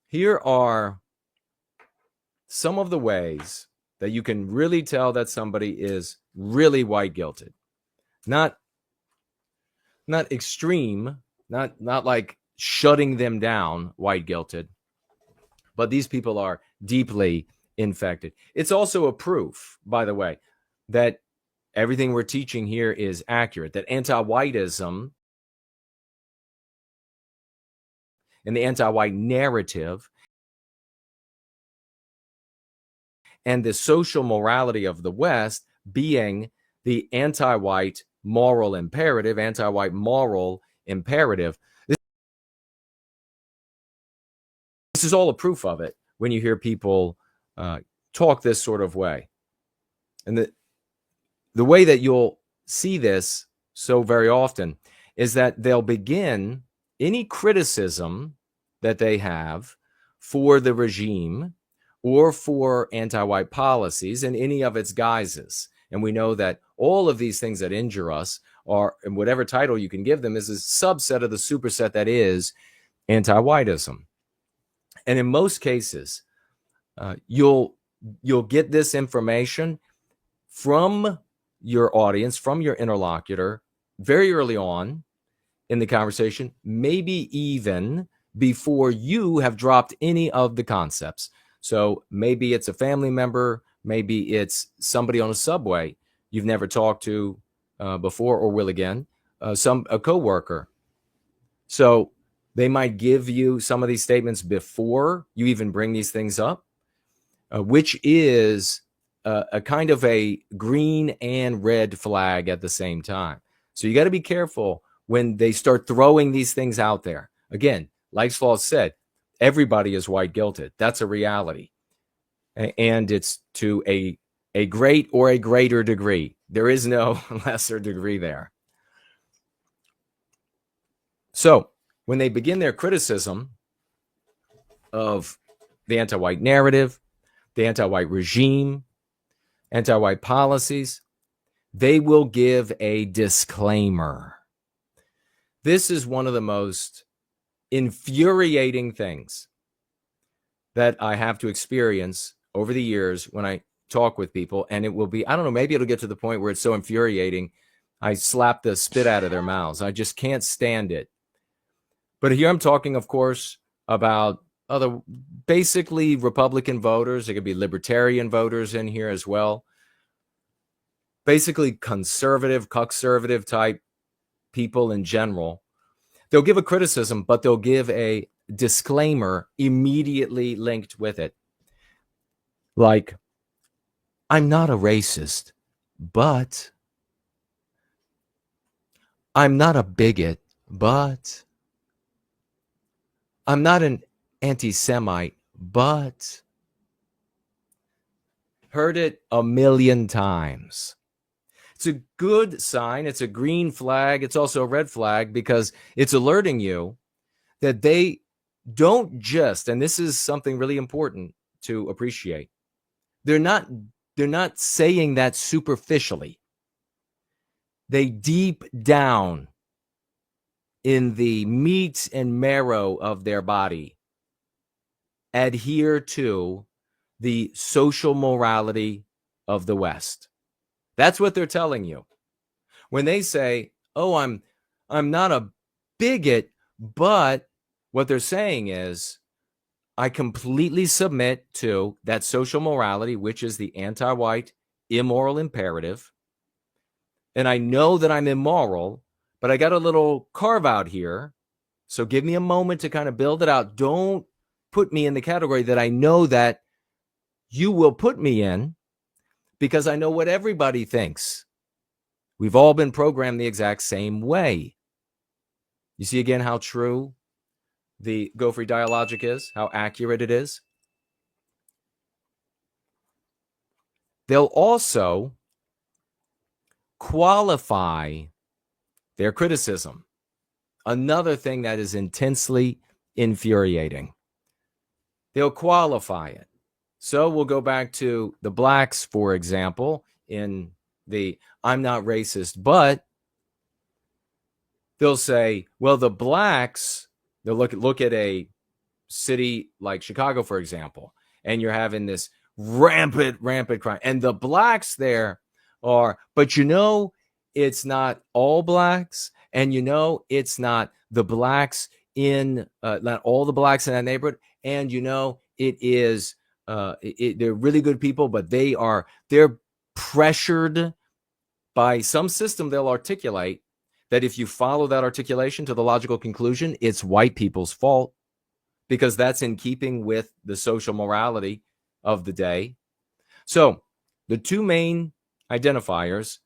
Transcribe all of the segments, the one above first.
Here are some of the ways that you can really tell that somebody is really white guilted. Not extreme, not like shutting them down, white guilted, but these people are deeply infected. It's also a proof, by the way, that everything we're teaching here is accurate, that anti-whiteism and the anti-white narrative and the social morality of the West being the anti-white moral imperative, anti-white moral imperative. This is all a proof of it when you hear people talk this sort of way. And the way that you'll see this so very often is that they'll begin any criticism that they have for the regime or for anti-white policies in any of its guises. And we know that all of these things that injure us are, in whatever title you can give them, is a subset of the superset that is anti-whiteism. And in most cases, you'll get this information from your audience, from your interlocutor, very early on in the conversation, maybe even before you have dropped any of the concepts. So maybe it's a family member, maybe it's somebody on a subway you've never talked to before or will again, a coworker. So they might give you some of these statements before you even bring these things up, which is a kind of a green and red flag at the same time. So you got to be careful when they start throwing these things out there. Again, like Slaw said, everybody is white guilted. That's a reality. And it's to a great or a greater degree. There is no lesser degree there. So when they begin their criticism of the anti-white narrative, the anti-white regime, anti-white policies, they will give a disclaimer. This is one of the most infuriating things that I have to experience over the years when I talk with people. And it will be, I don't know, maybe it'll get to the point where it's so infuriating, I slap the spit out of their mouths. I just can't stand it. But here I'm talking, of course, about other basically Republican voters. There could be libertarian voters in here as well. Basically conservative type people in general. They'll give a criticism, but they'll give a disclaimer immediately linked with it. Like, I'm not a racist, but I'm not a bigot, but I'm not an anti-Semite, but heard it a million times. It's a good sign. It's a green flag. It's also a red flag because it's alerting you that they don't just, and this is something really important to appreciate, they're not saying that superficially. They deep down in the meat and marrow of their body adhere to the social morality of the West. That's what they're telling you. When they say, oh, I'm not a bigot, but what they're saying is, I completely submit to that social morality, which is the anti-white immoral imperative. And I know that I'm immoral, but I got a little carve out here. So give me a moment to kind of build it out. Don't put me in the category that I know that you will put me in, because I know what everybody thinks. We've all been programmed the exact same way. You see again how true the Go Free dialogic is, how accurate it is. They'll also qualify their criticism. Another thing that is intensely infuriating. They'll qualify it. So we'll go back to the blacks, for example, in the I'm not racist, but they'll say, well, the blacks, they'll look at a city like Chicago, for example, and you're having this rampant crime, and the blacks there are, but it's not all blacks, and it's not the blacks in not all the blacks in that neighborhood, and it is they're really good people, but they're pressured by some system they'll articulate that if you follow that articulation to the logical conclusion, it's white people's fault, because that's in keeping with the social morality of the day. So the two main identifiers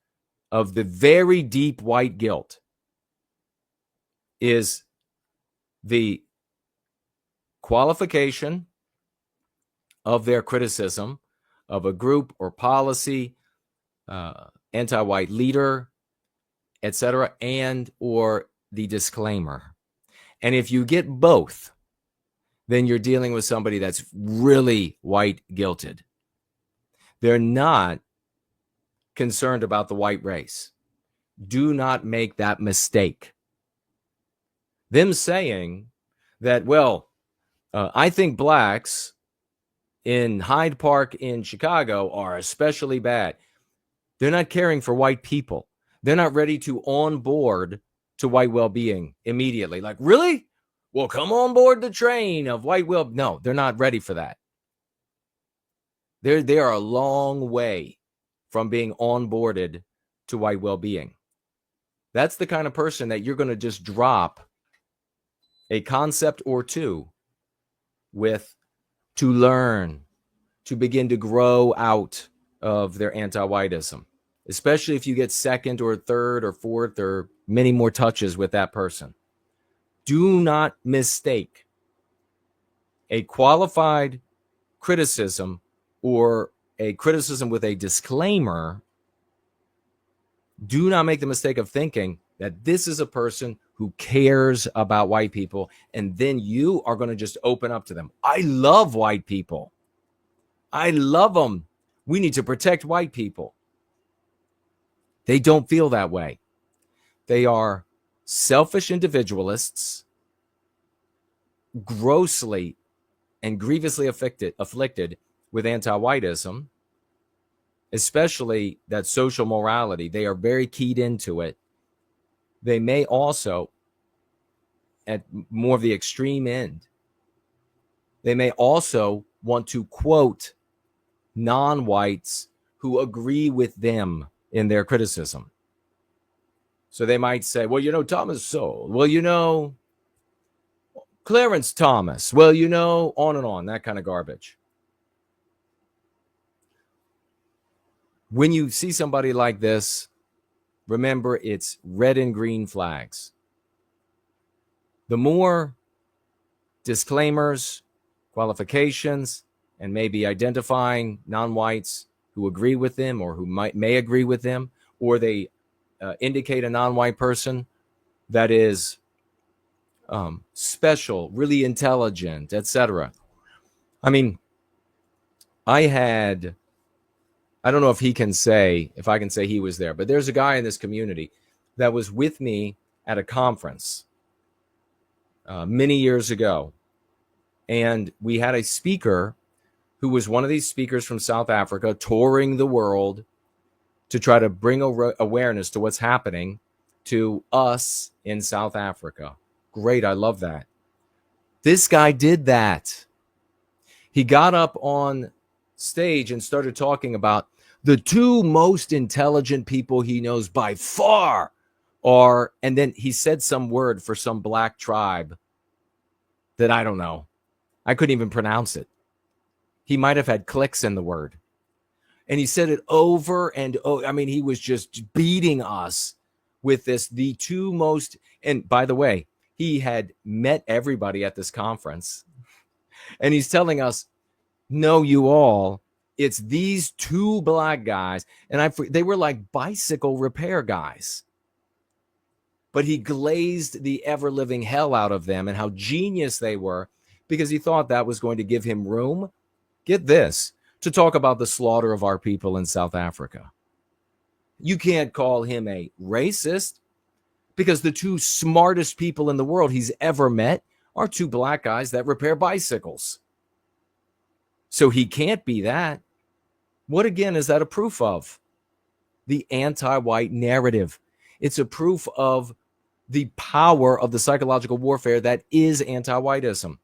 of the very deep white guilt is the qualification of their criticism of a group or policy, anti-white leader, etc., and or the disclaimer. And if you get both, then you're dealing with somebody that's really white guilted. They're not concerned about the white race. Do not make that mistake. Them saying that, well, I think blacks in Hyde Park in Chicago are especially bad. They're not caring for white people. They're not ready to onboard to white well-being immediately. Like, really? Well, come on board the train of white well. No, they're not ready for that. They are a long way from being onboarded to white well-being. That's the kind of person that you're going to just drop a concept or two with to learn, to begin to grow out of their anti-whiteism, especially if you get second or third or fourth or many more touches with that person. Do not mistake a qualified criticism or a criticism with a disclaimer. Do not make the mistake of thinking that this is a person who cares about white people, and then you are going to just open up to them. I love white people. I love them. We need to protect white people. They don't feel that way. They are selfish individualists, grossly and grievously afflicted with anti-whiteism, especially that social morality. They are very keyed into it. They may also, at more of the extreme end, they may also want to quote non-whites who agree with them in their criticism. So they might say, well, Thomas Sowell. Well, Clarence Thomas. Well, on and on, that kind of garbage. When you see somebody like this, remember it's red and green flags. The more disclaimers, qualifications, and maybe identifying non-whites who agree with them or who may agree with them, or they indicate a non-white person that is special, really intelligent, etc. I mean, I don't know if I can say he was there, but there's a guy in this community that was with me at a conference many years ago. And we had a speaker who was one of these speakers from South Africa touring the world to try to bring awareness to what's happening to us in South Africa. Great. I love that. This guy did that. He got up on stage and started talking about the two most intelligent people he knows by far are, and then he said some word for some black tribe that I don't know. I couldn't even pronounce it. He might have had clicks in the word. And he said it over and over. I mean, he was just beating us with this, the two most, and by the way, he had met everybody at this conference. And he's telling us, no, you all, it's these two black guys. And they were like bicycle repair guys. But he glazed the ever-living hell out of them and how genius they were, because he thought that was going to give him room, get this, to talk about the slaughter of our people in South Africa. You can't call him a racist, because the two smartest people in the world he's ever met are two black guys that repair bicycles. So he can't be that. What again is that a proof of? The anti-white narrative. It's a proof of the power of the psychological warfare that is anti-whiteism.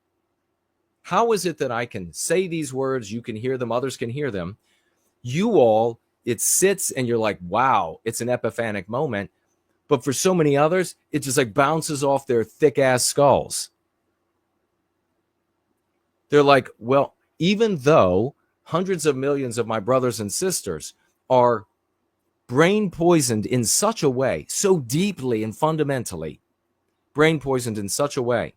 How is it that I can say these words, you can hear them, others can hear them? You all, it sits and you're like, wow, it's an epiphanic moment. But for so many others, it just like bounces off their thick ass skulls. They're like, well, even though hundreds of millions of my brothers and sisters are brain poisoned in such a way, so deeply and fundamentally brain poisoned in such a way,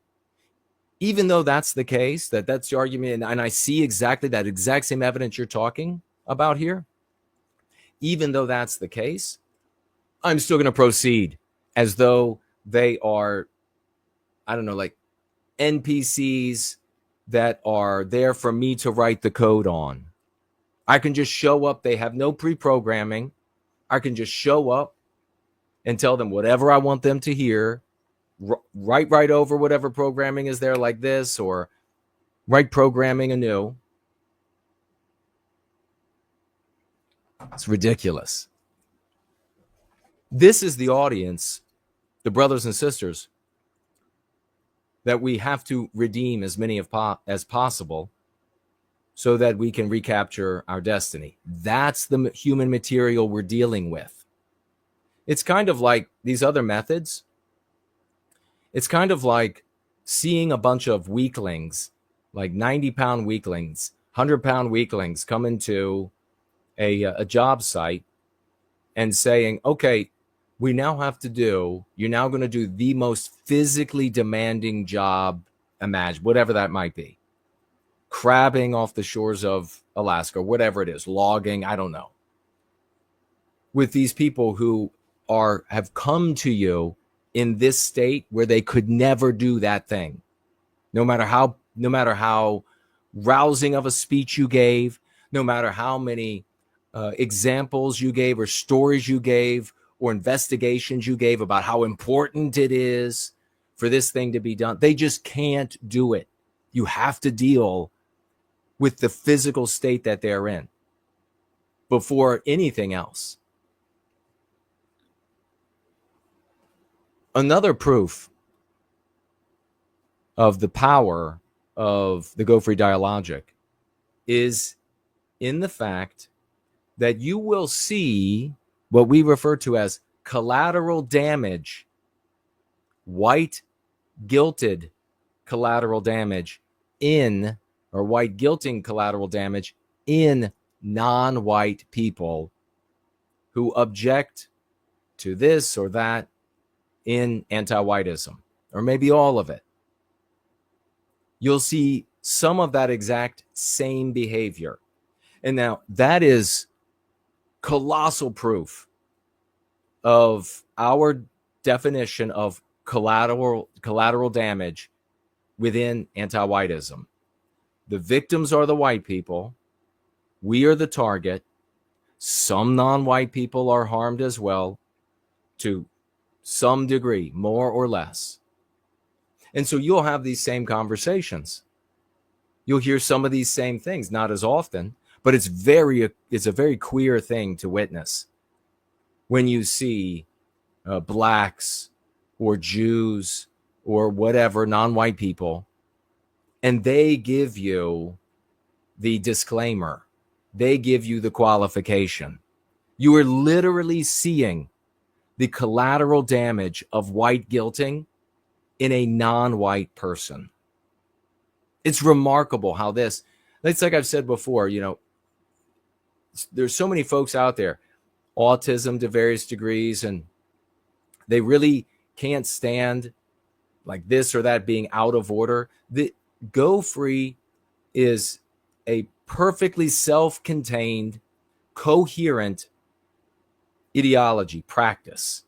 even though that's the case, that's the argument, and I see exactly that exact same evidence you're talking about here, even though that's the case, I'm still going to proceed as though they are, I don't know, like NPCs that are there for me to write the code on. I can just show up. They have no pre-programming. I can just show up and tell them whatever I want them to hear, write right over whatever programming is there like this, or write programming anew. It's ridiculous. This is the audience, the brothers and sisters, that we have to redeem as many as possible so that we can recapture our destiny. That's the human material we're dealing with. It's kind of like these other methods. It's kind of like seeing a bunch of weaklings, like 90-pound weaklings, 100-pound weaklings come into a job site and saying, okay, you're now going to do the most physically demanding job imagined, whatever that might be. Crabbing off the shores of Alaska, whatever it is, logging, I don't know. With these people who have come to you in this state where they could never do that thing. No matter how rousing of a speech you gave, no matter how many examples you gave or stories you gave or investigations you gave about how important it is for this thing to be done, they just can't do it. You have to deal with the physical state that they're in before anything else. Another proof of the power of the Go Free dialogic is in the fact that you will see what we refer to as collateral damage, white guilted collateral damage or white guilting collateral damage in non-white people who object to this or that in anti-whiteism, or maybe all of it. You'll see some of that exact same behavior. And now that is colossal proof of our definition of collateral damage within anti-whiteism. The victims are the white people. We are the target. Some non-white people are harmed as well, to some degree, more or less. And so you'll have these same conversations. You'll hear some of these same things, not as often, but it's a very queer thing to witness when you see blacks or Jews or whatever, non-white people, and they give you the disclaimer. They give you the qualification. You are literally seeing the collateral damage of white guilting in a non-white person. It's remarkable how it's like I've said before, there's so many folks out there, autism to various degrees, and they really can't stand like this or that being out of order. The Go Free is a perfectly self-contained, coherent ideology practice.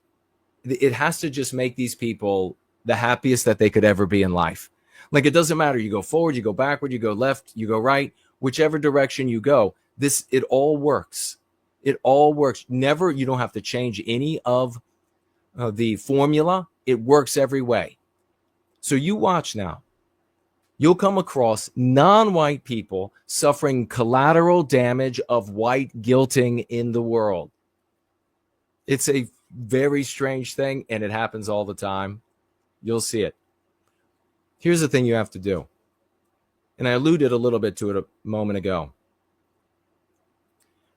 It has to just make these people the happiest that they could ever be in life. Like, it doesn't matter. You go forward, you go backward, you go left, you go right, whichever direction you go, it all works. It all works. Never, you don't have to change any of the formula. It works every way. So you watch now. You'll come across non-white people suffering collateral damage of white guilting in the world. It's a very strange thing, and it happens all the time. You'll see it. Here's the thing you have to do, and I alluded a little bit to it a moment ago.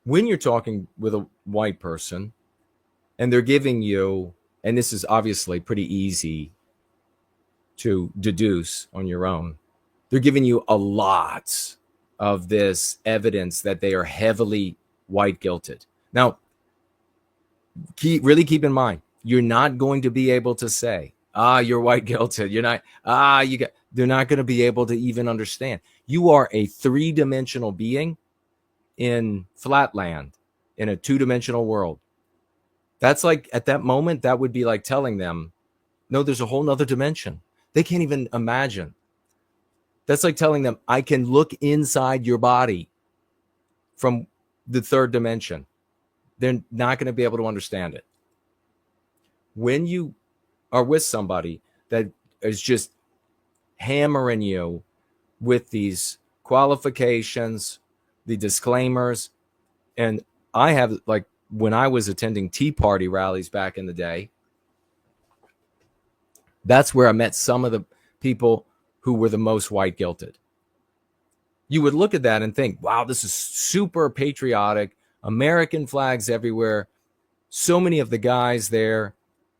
When you're talking with a white person and they're giving you, and this is obviously pretty easy to deduce on your own, they're giving you a lot of this evidence that they are heavily white guilted. Now, really keep in mind, you're not going to be able to say, you're white guilted. You're not, they're not going to be able to even understand. You are a three-dimensional being in flatland, in a two-dimensional world. That's like, at that moment, that would be like telling them, no, there's a whole nother dimension. They can't even imagine. That's like telling them, I can look inside your body from the third dimension. They're not going to be able to understand it. When you are with somebody that is just hammering you with these qualifications, the disclaimers, and I have, like, when I was attending Tea Party rallies back in the day, that's where I met some of the people who were the most white guilted. You would look at that and think, wow, this is super patriotic, American flags everywhere. So many of the guys there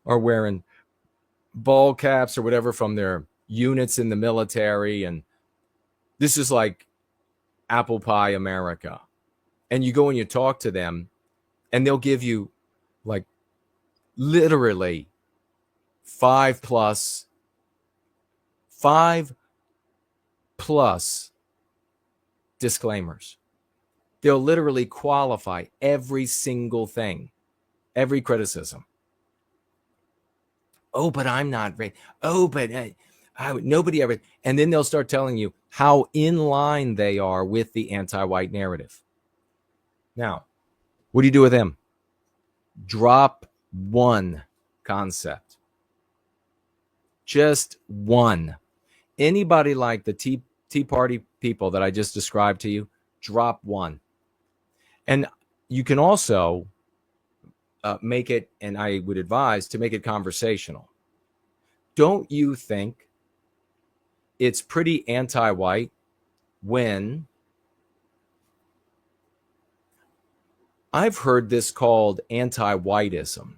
are wearing ball caps or whatever from their units in the military. And this is like apple pie America. And you go and you talk to them and they'll give you like literally 5 plus disclaimers. They'll literally qualify every single thing, every criticism. Oh, but I'm not right. Oh, but nobody ever. And then they'll start telling you how in line they are with the anti-white narrative. Now, what do you do with them? Drop one concept. Just one. Anybody like the Tea Party people that I just described to you, drop one. And you can also make it, and I would advise to make it conversational. Don't you think it's pretty anti-white when I've heard this called anti-whiteism?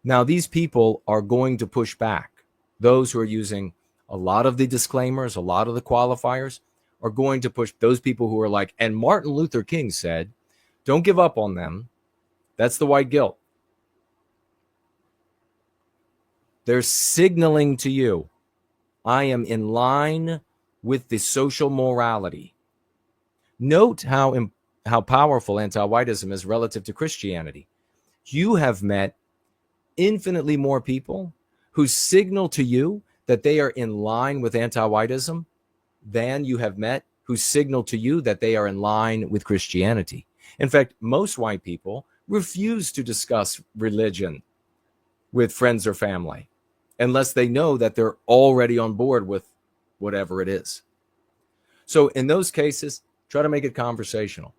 Now, these people are going to push back. Those who are using a lot of the disclaimers, a lot of the qualifiers, are going to push those people who are like, and Martin Luther King said, don't give up on them. That's the white guilt. They're signaling to you, I am in line with the social morality. Note how powerful anti-whiteism is relative to Christianity. You have met infinitely more people who signal to you that they are in line with anti-whiteism than you have met who signal to you that they are in line with Christianity. In fact, most white people refuse to discuss religion with friends or family unless they know that they're already on board with whatever it is. So in those cases, try to make it conversational.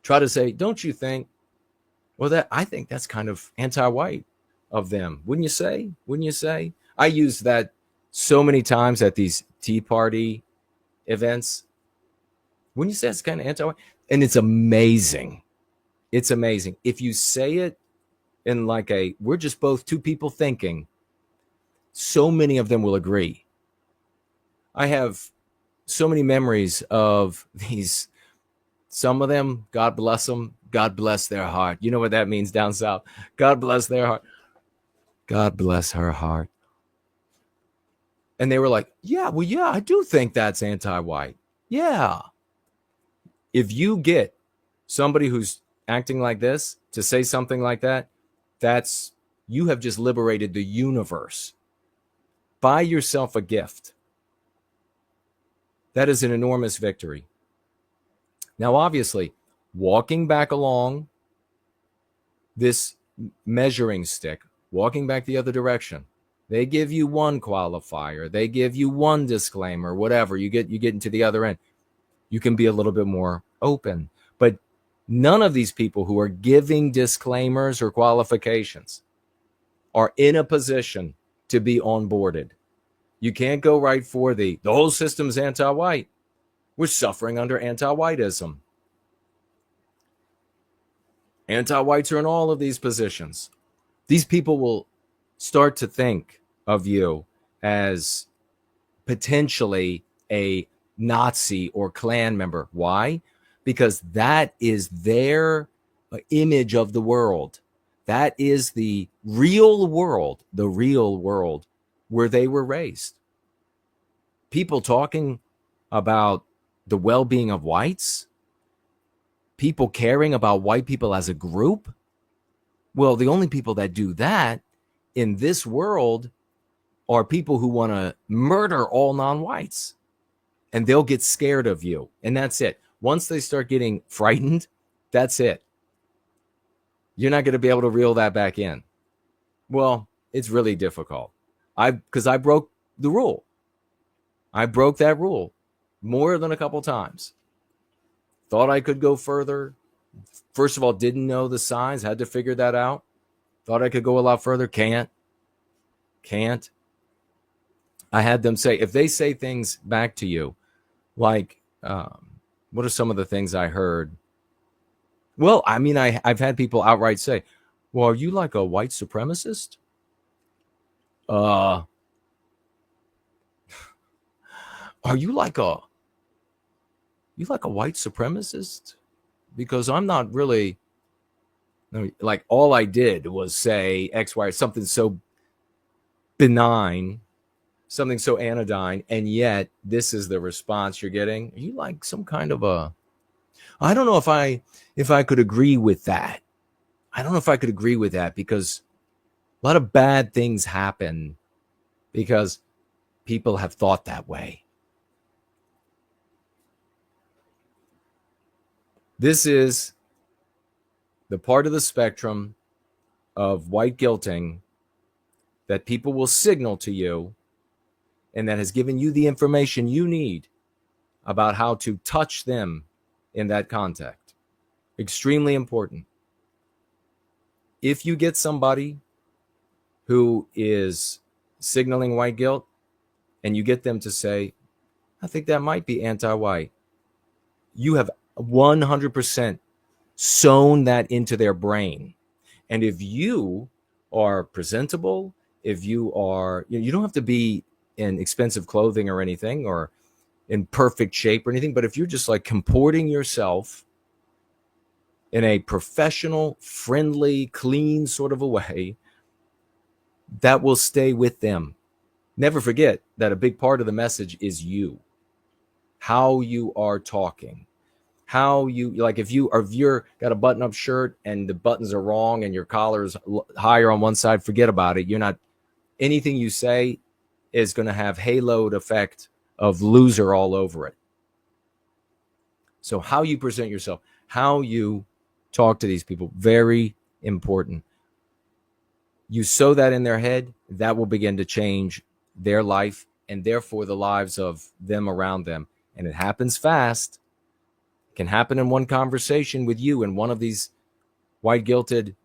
Try to say, don't you think, well, I think that's kind of anti-white of them. Wouldn't you say? Wouldn't you say? I use that so many times at these Tea Party events. Wouldn't you say it's kind of anti-white? And it's amazing. It's amazing. If you say it in like we're just both two people thinking, so many of them will agree. I have so many memories of these, some of them, God bless them, God bless their heart. You know what that means down south? God bless their heart. God bless her heart. And they were like, yeah, I do think that's anti-white. Yeah. If you get somebody who's acting like this to say something like that, you have just liberated the universe. Buy yourself a gift. That is an enormous victory. Now, obviously, walking back along this measuring stick, walking back the other direction, They give you one qualifier, they give you one disclaimer, whatever. You get into the other end. You can be a little bit more open. But none of these people who are giving disclaimers or qualifications are in a position to be onboarded. You can't go right for the whole system's anti-white. We're suffering under anti-whiteism. Anti-whites are in all of these positions. These people will start to think of you as potentially a Nazi or Klan member. Why? Because that is their image of the world. That is the real world where they were raised. People talking about the well-being of whites, people caring about white people as a group. Well, the only people that do that in this world are people who want to murder all non-whites, and they'll get scared of you. And that's it. Once they start getting frightened, that's it. You're not going to be able to reel that back in. Well, it's really difficult. Because I broke the rule. I broke that rule more than a couple times. Thought I could go further. First of all, didn't know the signs, had to figure that out. Thought I could go a lot further. Can't. I had them say, if they say things back to you, like, what are some of the things I heard? Well, I mean, I've had people outright say, well, are you like a white supremacist? Are you like a white supremacist? Because I'm not really, like, all I did was say X, Y, something so benign, something so anodyne, and yet this is the response you're getting. Are you like some kind of a, I don't know if I could agree with that. I don't know if I could agree with that, because a lot of bad things happen because people have thought that way. This is the part of the spectrum of white guilting that people will signal to you, and that has given you the information you need about how to touch them in that context. Extremely important. If you get somebody who is signaling white guilt and you get them to say, I think that might be anti-white, you have 100% sewn that into their brain. And if you are presentable, if you are, you don't have to be in expensive clothing or anything, or in perfect shape or anything, but if you're just like comporting yourself in a professional, friendly, clean sort of a way, that will stay with them. Never forget that a big part of the message is you, how you are talking, how you, like, if you're got a button-up shirt and the buttons are wrong and your collar's higher on one side, forget about it. You're not, anything you say is going to have haloed effect of loser all over it. So how you present yourself, how you talk to these people, very important. You sow that in their head, that will begin to change their life, and therefore the lives of them around them. And it happens fast. It can happen in one conversation with you and one of these white guilted,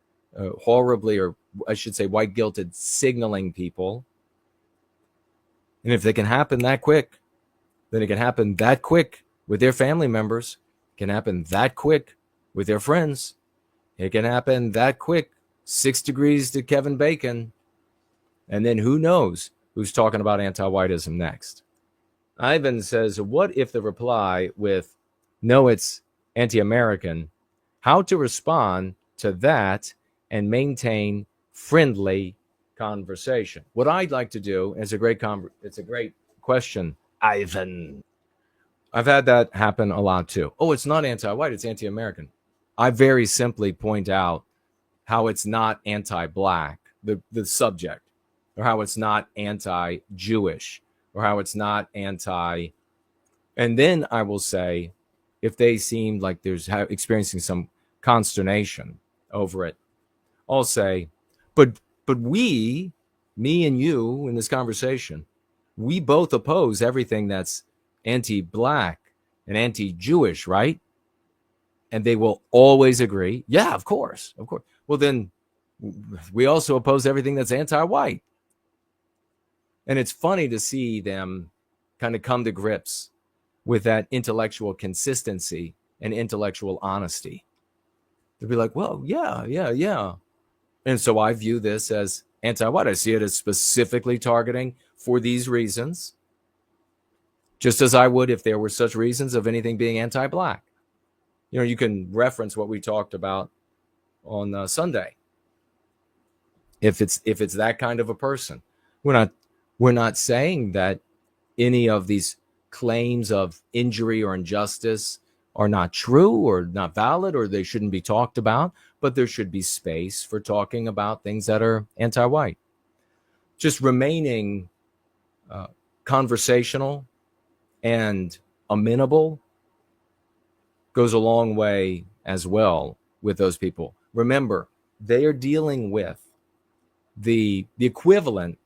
horribly, or I should say white guilted signaling people. And if they can happen that quick, then it can happen that quick with their family members. It can happen that quick with their friends. It can happen that quick, 6 degrees to Kevin Bacon. And then who knows who's talking about anti-whiteism next. Ivan says, what if the reply with, no, it's anti-American, how to respond to that and maintain friendly conversation? What I'd like to do is it's a great question, Ivan. I've had that happen a lot too. Oh, it's not anti-white, it's anti-American. I very simply point out how it's not anti-black, the subject, or how it's not anti-Jewish, or how it's not anti. And then I will say, if they seem like there's experiencing some consternation over it, I'll say, but we me and you in this conversation, we both oppose everything that's anti-black and anti-Jewish, right? And they will always agree, yeah, of course, of course. Well, then we also oppose everything that's anti-white. And it's funny to see them kind of come to grips with that intellectual consistency and intellectual honesty. They'll be like, well, yeah. And so I view this as anti-white. I see it as specifically targeting for these reasons, just as I would if there were such reasons of anything being anti-black. You know, you can reference what we talked about on Sunday. If it's that kind of a person, we're not saying that any of these claims of injury or injustice are not true or not valid or they shouldn't be talked about, but there should be space for talking about things that are anti-white. Just remaining conversational and amenable goes a long way as well with those people. Remember, they are dealing with the equivalent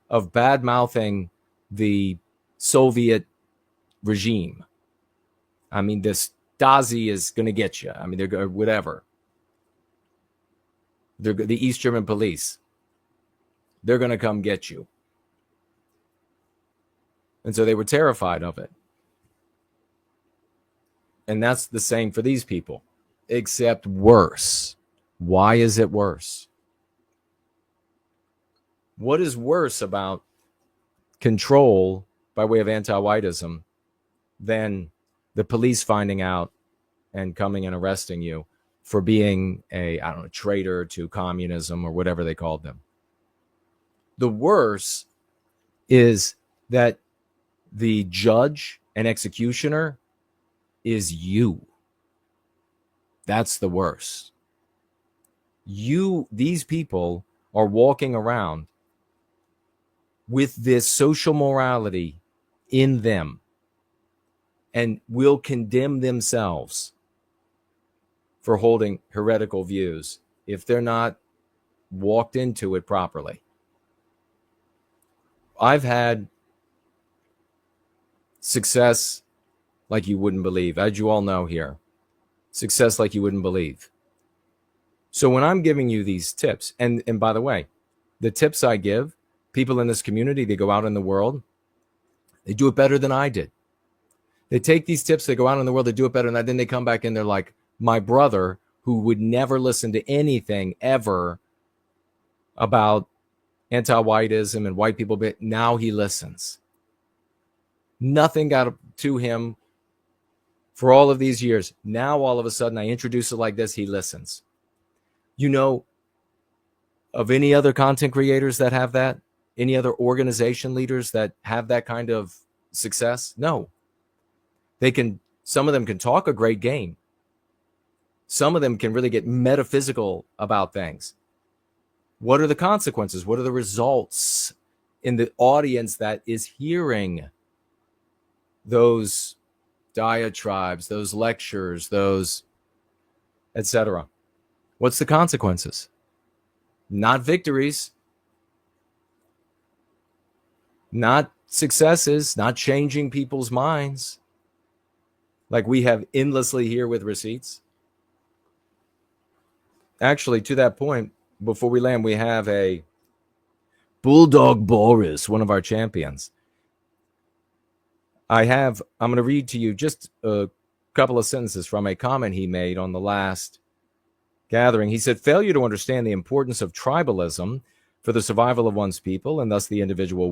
of bad mouthing the Soviet regime. I mean, this Stasi is going to get you. I mean, they're going whatever. They're the East German police. They're going to come get you. And so they were terrified of it. And that's the same for these people, except worse. Why is it worse? What is worse about control by way of anti-whiteism than the police finding out and coming and arresting you for being a traitor to communism or whatever they called them? The worse is that the judge and executioner is you. That's the worst. These people are walking around with this social morality in them and will condemn themselves for holding heretical views if they're not walked into it properly. I've had success like you wouldn't believe, as you all know here. Success like you wouldn't believe. So when I'm giving you these tips, and by the way, the tips I give, people in this community, they go out in the world, they do it better than I did. They take these tips, they go out in the world, they do it better than I did, then they come back and they're like, my brother, who would never listen to anything ever about anti-whiteism and white people, but now he listens. Nothing got to him for all of these years. Now, all of a sudden, I introduce it like this, he listens. You know of any other content creators that have that? Any other organization leaders that have that kind of success? No. Some of them can talk a great game. Some of them can really get metaphysical about things. What are the consequences? What are the results in the audience that is hearing those diatribes, those lectures, those etc.? What's the consequences? Not victories, not successes, not changing people's minds like we have endlessly here with receipts. Actually, to that point, before we land, we have a Bulldog Boris, one of our champions. I'm going to read to you just a couple of sentences from a comment he made on the last gathering. He said, failure to understand the importance of tribalism for the survival of one's people and thus the individual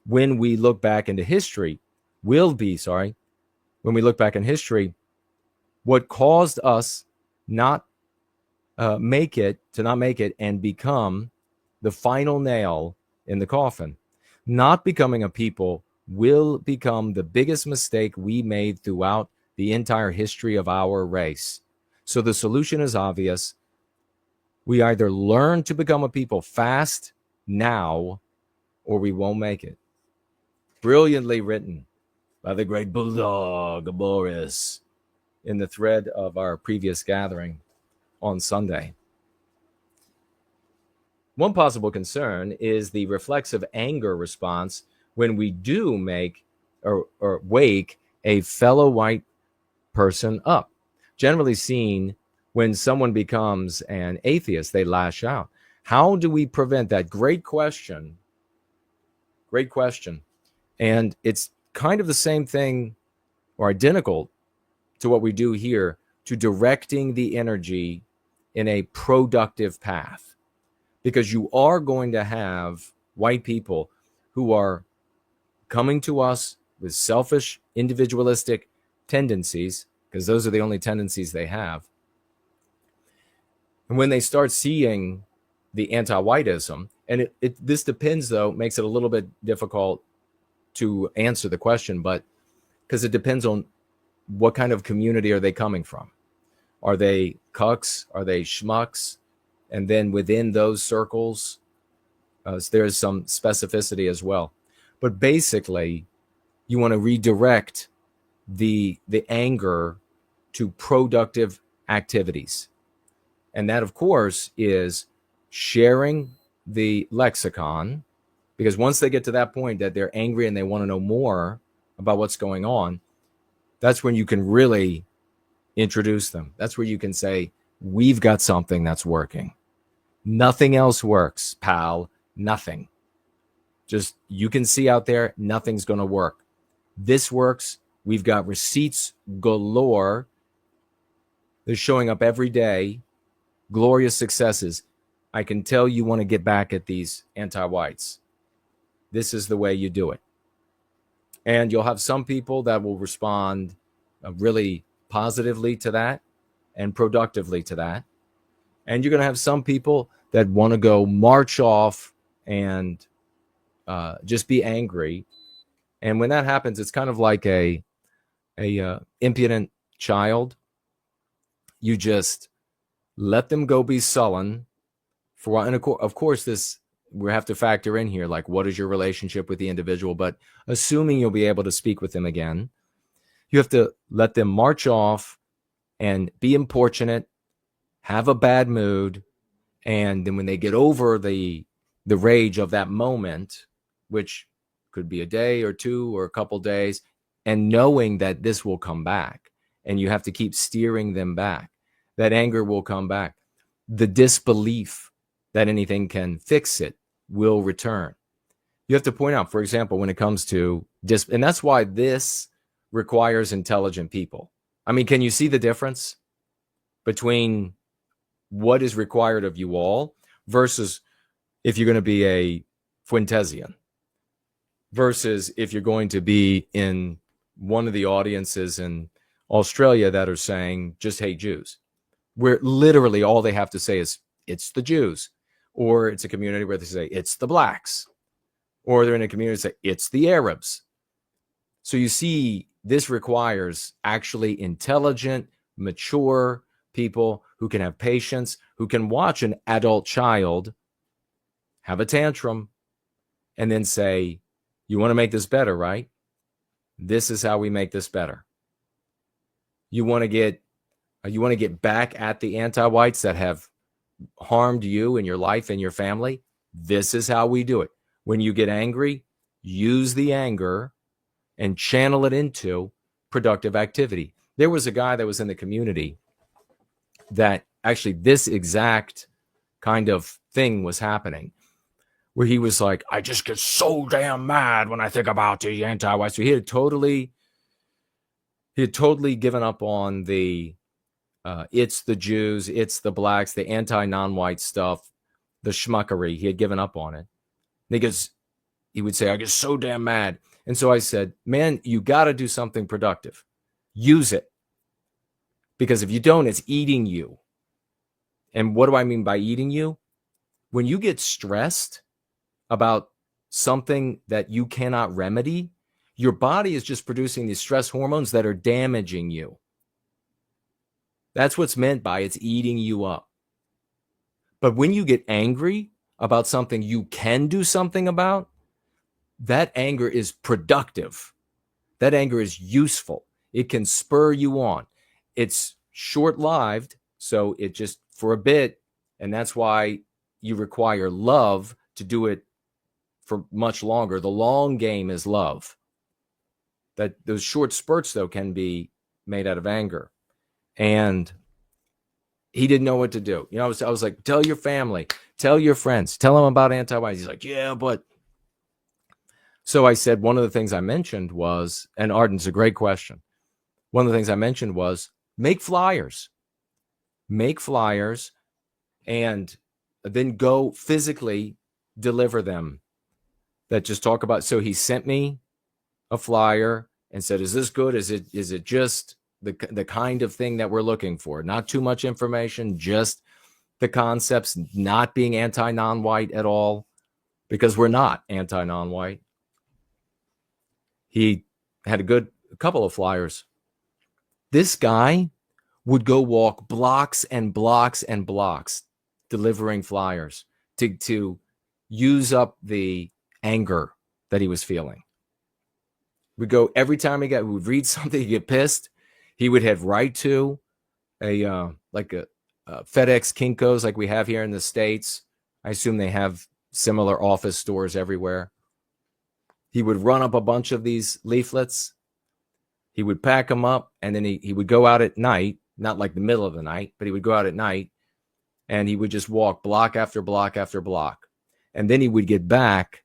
when we look back into history, when we look back in history, what caused us not make it and become the final nail in the coffin. Not becoming a people will become the biggest mistake we made throughout the entire history of our race. So the solution is obvious. We either learn to become a people fast now, or we won't make it. Brilliantly written by the great Bulldog Boris in the thread of our previous gathering on Sunday. One possible concern is the reflexive anger response when we do make or wake a fellow white person up. Generally seen when someone becomes an atheist, they lash out. How do we prevent that? Great question. Great question. And it's kind of the same thing or identical to what we do here to directing the energy in a productive path. Because you are going to have white people who are coming to us with selfish, individualistic tendencies, because those are the only tendencies they have. And when they start seeing the anti-whiteism, and this depends, though, makes it a little bit difficult to answer the question, but because it depends on what kind of community are they coming from. Are they cucks? Are they schmucks? And then within those circles, there's some specificity as well. But basically, you want to redirect the anger to productive activities. And that, of course, is sharing the lexicon, because once they get to that point that they're angry and they want to know more about what's going on, that's when you can really introduce them. That's where you can say, we've got something that's working. Nothing else works, pal. Nothing. Just, you can see out there, nothing's going to work. This works. We've got receipts galore. They're showing up every day. Glorious successes. I can tell you want to get back at these anti-whites. This is the way you do it. And you'll have some people that will respond really positively to that and productively to that. And you're going to have some people that want to go march off and just be angry. And when that happens, it's kind of like a impudent child. You just let them go be sullen for a while. And of course, this we have to factor in here, like, what is your relationship with the individual? But assuming you'll be able to speak with them again, you have to let them march off and be importunate, have a bad mood. And then when they get over the rage of that moment, which could be a day or two or a couple days, and knowing that this will come back, and you have to keep steering them back, that anger will come back. The disbelief that anything can fix it will return. You have to point out, for example, when it comes to and that's why this requires intelligent people. I mean, can you see the difference between what is required of you all versus if you're going to be a Fuentesian versus if you're going to be in one of the audiences in Australia that are saying just hate Jews, where literally all they have to say is it's the Jews, or it's a community where they say it's the blacks, or they're in a community that say it's the Arabs. So you see, this requires actually intelligent, mature people who can have patience, who can watch an adult child have a tantrum and then say, you want to make this better, right? This is how we make this better. You want to get back at the anti-whites that have harmed you and your life and your family. This is how we do it. When you get angry, use the anger and channel it into productive activity. There was a guy that was in the community that actually this exact kind of thing was happening, where he was like, I just get so damn mad when I think about the anti-whites. So he had totally given up on the it's the Jews, it's the blacks, the anti-non-white stuff, the schmuckery. He had given up on it. Because he would say, I get so damn mad. And so I said, man, you got to do something productive. Use it. Because if you don't, it's eating you. And what do I mean by eating you? When you get stressed about something that you cannot remedy, your body is just producing these stress hormones that are damaging you. That's what's meant by it's eating you up. But when you get angry about something you can do something about, that anger is productive. That anger is useful. It can spur you on. It's short-lived, so it just for a bit, and that's why you require love to do it for much longer. The long game is love. That those short spurts, though, can be made out of anger. And he didn't know what to do. I was like, tell your family, tell your friends, tell them about anti-white. He's like, yeah, but. So I said, one of the things I mentioned was, and Arden's a great question. One of the things I mentioned was make flyers and then go physically deliver them that just talk about. So he sent me a flyer and said, is this good? Is it just the kind of thing that we're looking for? Not too much information, just the concepts, not being anti-non-white at all, because we're not anti-non-white. He had a couple of flyers. This guy would go walk blocks and blocks and blocks delivering flyers to use up the anger that he was feeling. We'd go every time we would read something, he'd get pissed. He would head right to a FedEx Kinko's like we have here in the States. I assume they have similar office stores everywhere. He would run up a bunch of these leaflets. He would pack them up, and then he would go out at night, not like the middle of the night, but he would go out at night, and he would just walk block after block after block. And then he would get back,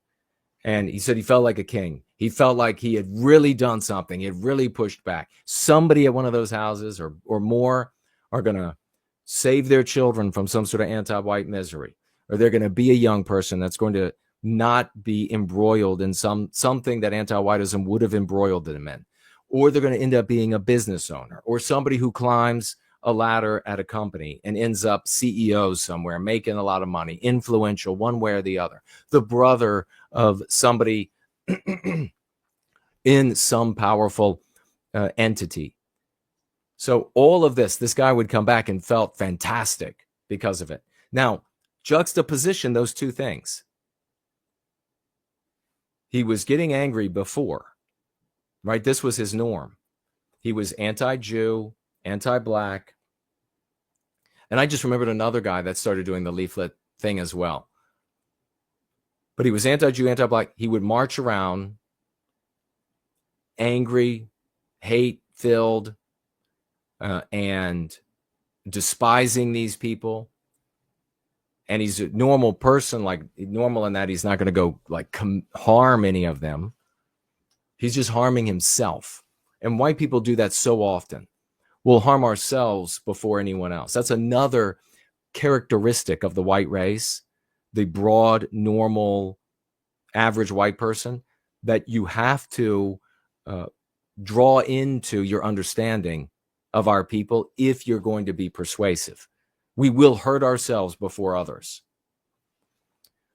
and he said he felt like a king. He felt like he had really done something. He had really pushed back. Somebody at one of those houses or more are going to save their children from some sort of anti-white misery, or they're going to be a young person that's going to not be embroiled in something that anti-whiteism would have embroiled them in, or they're going to end up being a business owner or somebody who climbs a ladder at a company and ends up CEO somewhere, making a lot of money, influential one way or the other, the brother of somebody in some powerful entity. So all of this guy would come back and felt fantastic because of it. Now, juxtaposition those two things. He was getting angry before, right? This was his norm. He was anti-Jew, anti-black. And I just remembered another guy that started doing the leaflet thing as well. But he was anti-Jew, anti-black. He would march around angry, hate-filled, and despising these people. And he's a normal person, like normal in that he's not going to go like harm any of them. He's just harming himself. And white people do that so often. We'll harm ourselves before anyone else. That's another characteristic of the white race, the broad, normal, average white person, that you have to draw into your understanding of our people if you're going to be persuasive. We will hurt ourselves before others.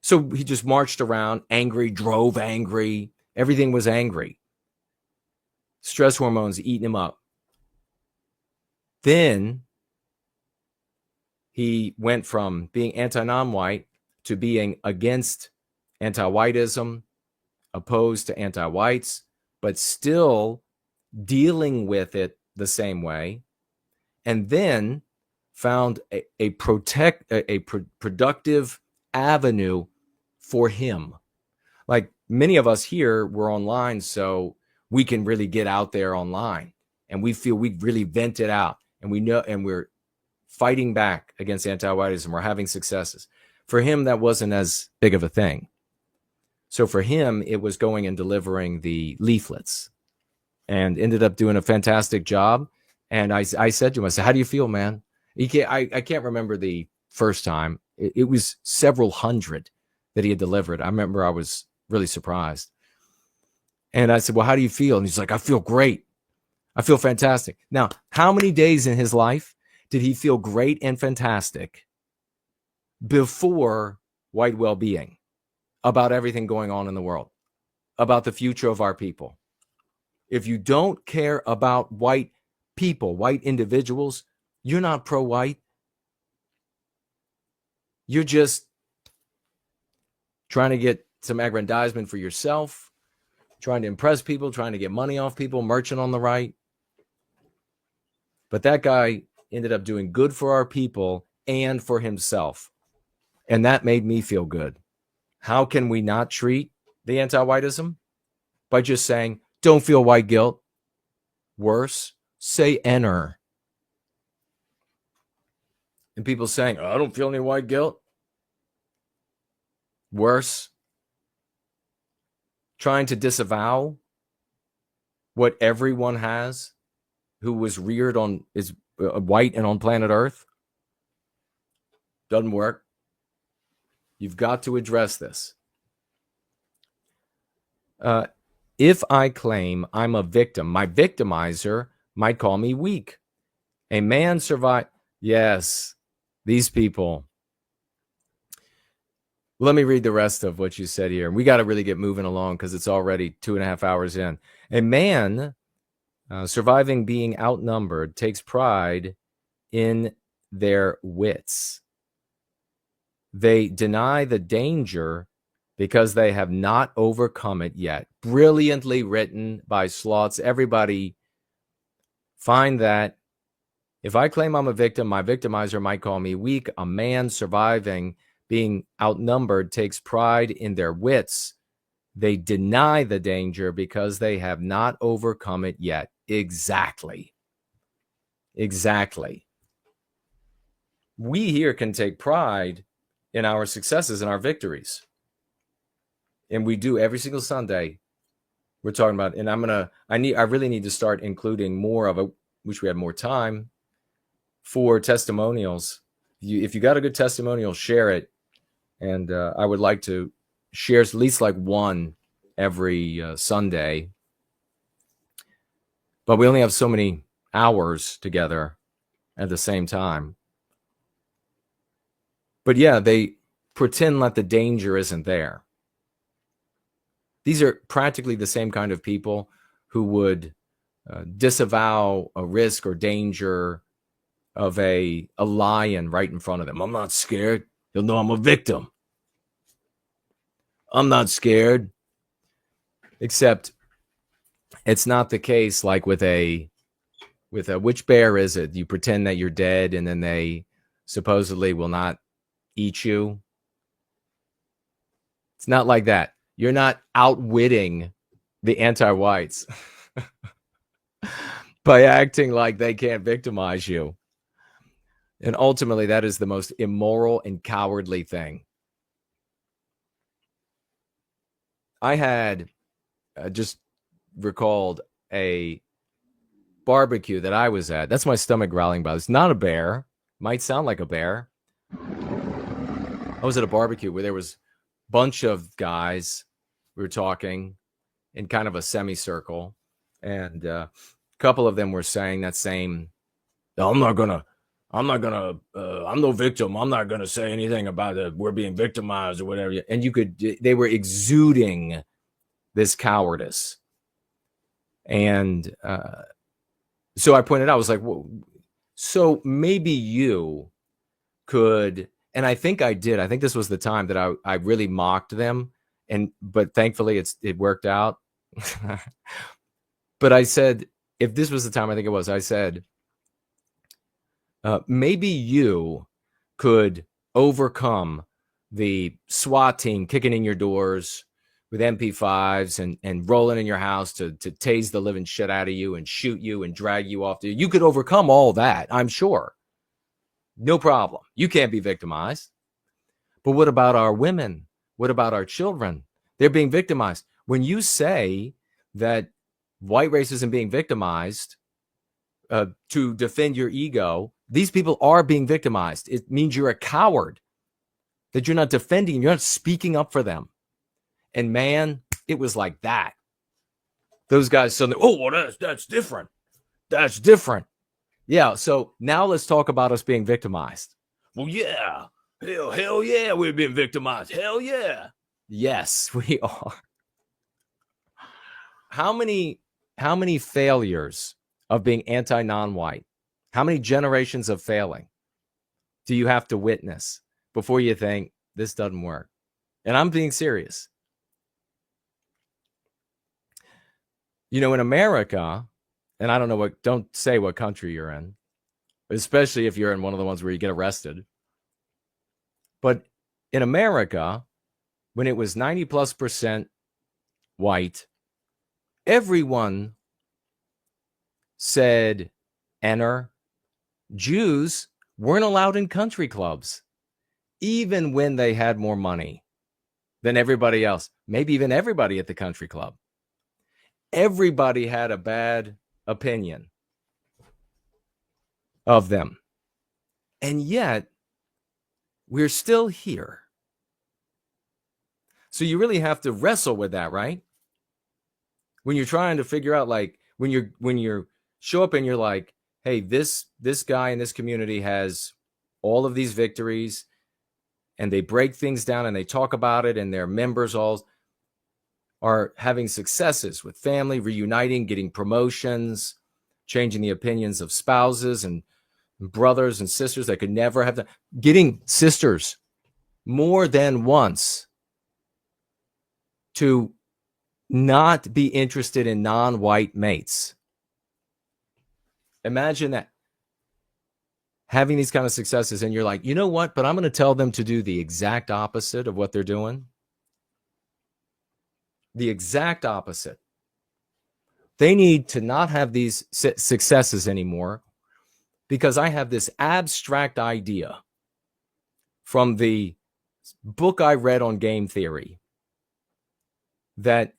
So he just marched around angry, drove angry. Everything was angry. Stress hormones eating him up. Then he went from being anti-non-white to being against anti-whiteism, opposed to anti-whites, but still dealing with it the same way. And then found a productive avenue for him. Like many of us here, we're online, so we can really get out there online, and we feel we really vent it out, and we know, and we're fighting back against anti-whiteism. We're having successes. For him, that wasn't as big of a thing. So for him, it was going and delivering the leaflets, and ended up doing a fantastic job. And I said to him, I said, how do you feel, man? I can't remember the first time. It was several hundred that he had delivered. I remember I was really surprised. And I said, well, how do you feel? And he's like, I feel great. I feel fantastic. Now, how many days in his life did he feel great and fantastic before white well-being, about everything going on in the world, about the future of our people? If you don't care about white people, white individuals, you're not pro-white. You're just trying to get some aggrandizement for yourself, trying to impress people, trying to get money off people, merchant on the right. But that guy ended up doing good for our people and for himself. And that made me feel good. How can we not treat the anti-whiteism? By just saying, don't feel white guilt. Worse, say enter. And people saying, oh, I don't feel any white guilt. Worse, trying to disavow what everyone has who was reared on, is white and on planet Earth. Doesn't work. You've got to address this. If I claim I'm a victim, my victimizer might call me weak. A man survived. Yes, these people. Let me read the rest of what you said here. We got to really get moving along because it's already 2.5 hours in. A man surviving being outnumbered takes pride in their wits. They deny the danger because they have not overcome it yet. Brilliantly written by Slots. Everybody find that. If I claim I'm a victim, my victimizer might call me weak. A man surviving being outnumbered takes pride in their wits. They deny the danger because they have not overcome it yet. Exactly. Exactly. We here can take pride in our successes and our victories. And we do every single Sunday. We're talking about, and I really need to start including more of it. Wish we had more time for testimonials. If you got a good testimonial, share it. And I would like to share at least like one every Sunday. But we only have so many hours together at the same time. But yeah, they pretend like the danger isn't there. These are practically the same kind of people who would disavow a risk or danger of a lion right in front of them. I'm not scared. You'll know I'm a victim. I'm not scared. Except it's not the case like with a which bear is it? You pretend that you're dead and then they supposedly will not eat you. It's not like that. You're not outwitting the anti-whites by acting like they can't victimize you. And ultimately, that is the most immoral and cowardly thing. I had just recalled a barbecue that I was at. That's my stomach growling about. It's not a bear. Might sound like a bear. I was at a barbecue where there was a bunch of guys. We were talking in kind of a semicircle. And a couple of them were saying that same, I'm no victim. I'm not going to say anything about it. We're being victimized or whatever. And they were exuding this cowardice. And so I pointed out, I was like, well, so maybe you could, and I think I did. I think this was the time that I really mocked them. But thankfully it worked out. But I said, if this was the time, I think it was, I said, maybe you could overcome the SWAT team kicking in your doors with MP5s and rolling in your house to tase the living shit out of you and shoot you and drag you off. You could overcome all that, I'm sure. No problem. You can't be victimized. But what about our women? What about our children? They're being victimized. When you say that white race isn't being victimized to defend your ego, these people are being victimized. It means you're a coward, that you're not defending, you're not speaking up for them. And man, it was like that. Those guys suddenly, oh, well, that's different. That's different. Yeah, so now let's talk about us being victimized. Well, yeah. Hell yeah, we've been victimized. Hell yeah. Yes, we are. How many failures of being anti-non-white? How many generations of failing do you have to witness before you think this doesn't work? And I'm being serious. You know, in America, and I don't say what country you're in, especially if you're in one of the ones where you get arrested. But In America, when it was 90+% white, everyone said enter. Jews weren't allowed in country clubs, even when they had more money than everybody else, maybe even everybody at the country club. Everybody had a bad opinion of them. And yet, we're still here. So you really have to wrestle with that, right? When you're trying to figure out, like, when you show up and you're like, hey, this guy in this community has all of these victories, and they break things down and they talk about it, and their members all are having successes with family, reuniting, getting promotions, changing the opinions of spouses and brothers and sisters that could never have done, getting sisters more than once to not be interested in non-white mates. Imagine that, having these kind of successes, and you're like, you know what, but I'm going to tell them to do the exact opposite of what they're doing. The exact opposite. They need to not have these successes anymore, because I have this abstract idea from the book I read on game theory that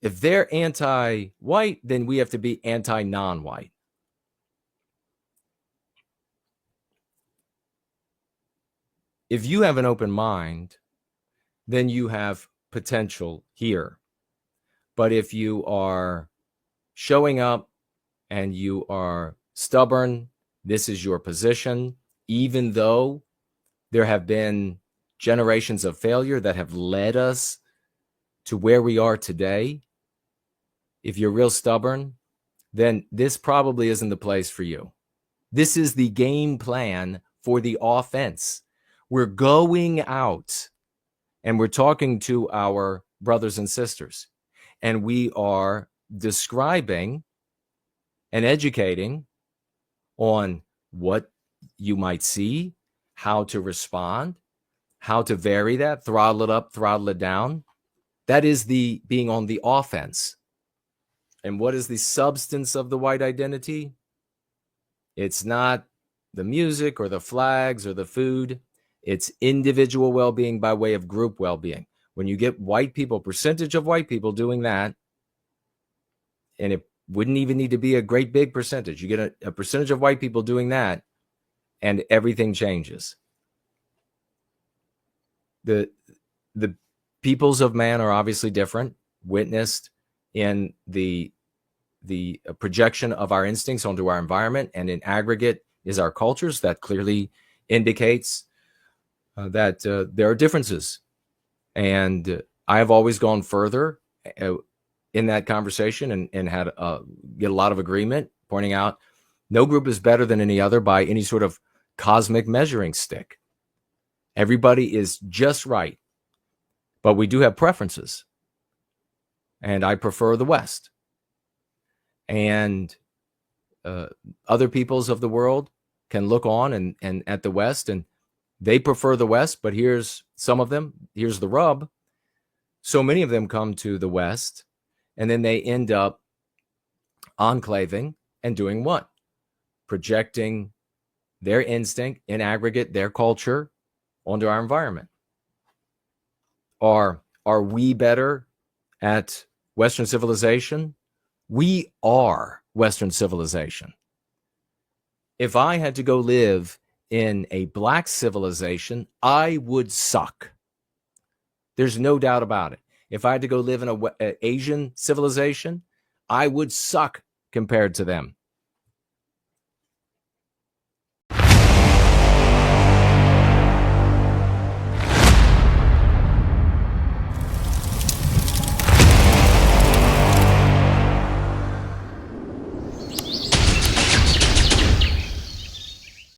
if they're anti-white, then we have to be anti-non-white. If you have an open mind, then you have potential here. But if you are showing up and you are stubborn, this is your position, even though there have been generations of failure that have led us to where we are today. If you're real stubborn, then this probably isn't the place for you. This is the game plan for the offense. We're going out and we're talking to our brothers and sisters, and we are describing and educating on what you might see, how to respond, how to vary that, throttle it up, throttle it down. That is the being on the offense. And what is the substance of the white identity? It's not the music or the flags or the food. It's individual well-being by way of group well-being. When you get white people, percentage of white people doing that, and it wouldn't even need to be a great big percentage. You get a percentage of white people doing that, and everything changes. The peoples of man are obviously different, witnessed in the projection of our instincts onto our environment, and in aggregate is our cultures. That clearly indicates that there are differences. And I have always gone further in that conversation and had get a lot of agreement, pointing out no group is better than any other by any sort of cosmic measuring stick. Everybody is just right, but we do have preferences. And I prefer the West. And other peoples of the world can look on and at the West, and they prefer the West, but here's some of them. Here's the rub. So many of them come to the West, and then they end up enclaving and doing what? Projecting their instinct, in aggregate, their culture onto our environment. Are we better at Western civilization? We are Western civilization. If I had to go live in a black civilization, I would suck. There's no doubt about it. If I had to go live in an Asian civilization, I would suck compared to them.